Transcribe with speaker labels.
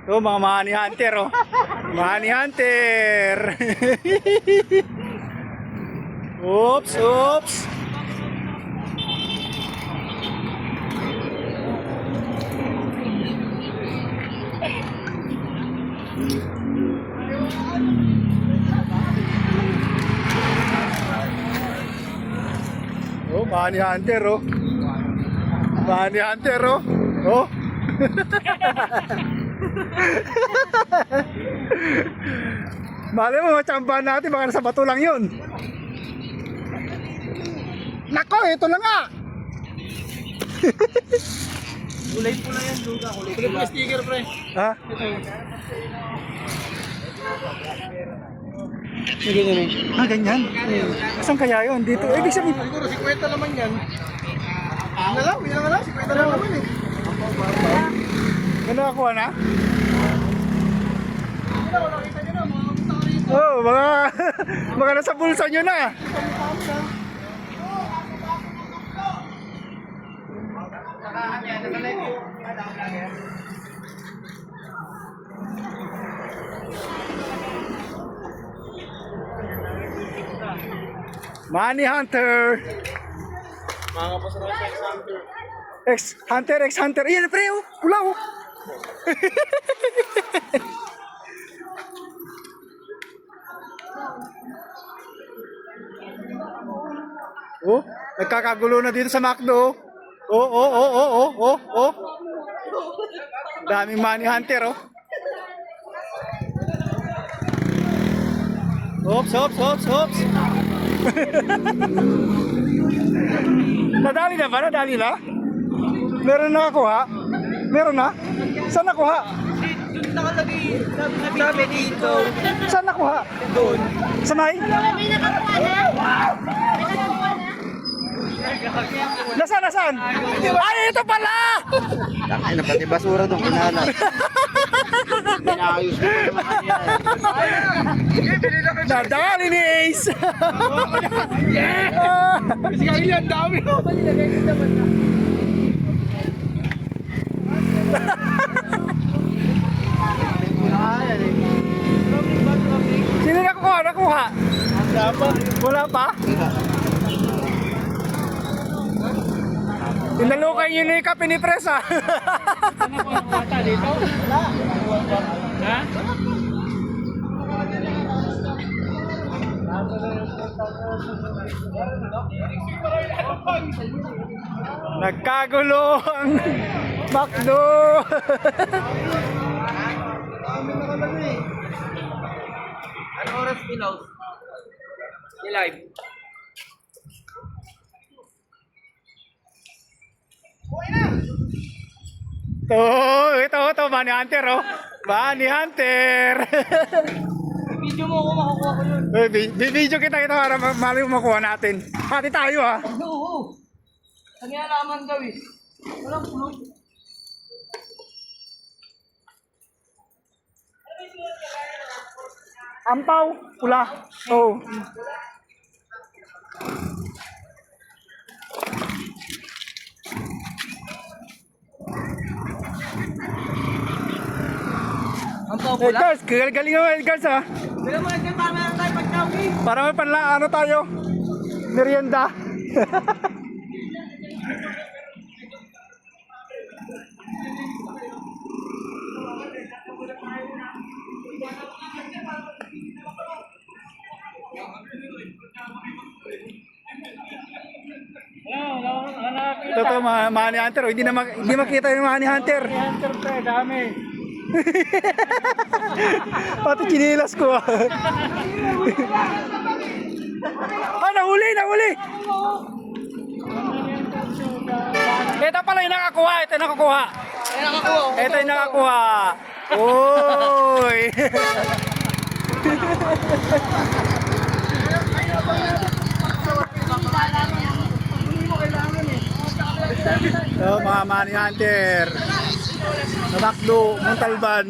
Speaker 1: Oh, mga money hunter, oh. Money hunter. Oops, oops. Oh, money hunter, oh. Money hunter, oh. Oh. Mali mo, matsambahan natin, baka nasa bato lang yun. Nako, ito lang nga.
Speaker 2: Kulay pula yan, Luga. Kulay pula. Sticker, pre.
Speaker 1: Ha?
Speaker 2: Ganyan eh.
Speaker 1: Ah, ganyan? Saan kaya yun? Dito? Eh, ibig sabihin.
Speaker 2: Siguro, 50 naman yan. Ano lang, pinang lang, 50 lang naman eh.
Speaker 1: Ano nakuha na?
Speaker 2: Nakita nyo na, mga kamusta ka rito.
Speaker 1: Oh, mga nasa bulsa nyo na. Money hunter.
Speaker 2: Mga kapasa na sa Hunter.
Speaker 1: Ex-hunter, ex-hunter. Ayan, pre, oh. Pula, oh. Oh, nagkakagulo na dito sa McDo. Oh, oh, oh, oh, oh, oh, oh. Daming money hunter, oh. Oops, oops, oops, oops. Nadali na ba? Nadali na? Meron na nakuha? Meron na? Saan nakuha?
Speaker 2: Doon nakalagay, sabi dito.
Speaker 1: Saan nakuha?
Speaker 2: Doon.
Speaker 1: Sa may?
Speaker 3: May nakakuha na? May nakakuha na?
Speaker 1: Nasaan, nasaan? Ay, ito pala!
Speaker 2: Takay na pati basura doon kinala. Inaayos ko pa naman yan.
Speaker 1: Nadali ni Ace!
Speaker 2: Yeah! Kasi kanili ang dami.
Speaker 1: Sino nakuha? Nakuha?
Speaker 2: Wala pa.
Speaker 1: Wala pa? Tinalukay nyo na yung kape ni Pres, ah.
Speaker 2: Ano po ang wata dito? Wala. Ha?
Speaker 1: Nagkagulo ang McDo.
Speaker 2: Ano oras pilaw? I-live.
Speaker 1: Ito, Money Hunter, oh. Money Hunter.
Speaker 2: Video mo ako, makukuha ko yun.
Speaker 1: Bibidyo kita para mali mo makuha natin. Pati tayo, ha.
Speaker 2: Oo. Ang alaman daw eh. Walang puno.
Speaker 1: Ampaw, pula. Oh.
Speaker 2: Ang tao pula?
Speaker 1: Edgars, galing mo, Edgars, ha.
Speaker 2: Kaya mo nagkita para meron tayo pagkawin.
Speaker 1: Para may panla, ano tayo? Merienda. Ito, mga money hunter, oh. Hindi makita yung money hunter.
Speaker 2: Hunter pa, dami.
Speaker 1: Pati chinilas ko, ah. Ah, nahuli, nahuli. Ito pala yung nakakuha, ito yung nakakuha. Ito yung nakakuha. Oy. So, mga money hunter. Sa McDo, Montalban.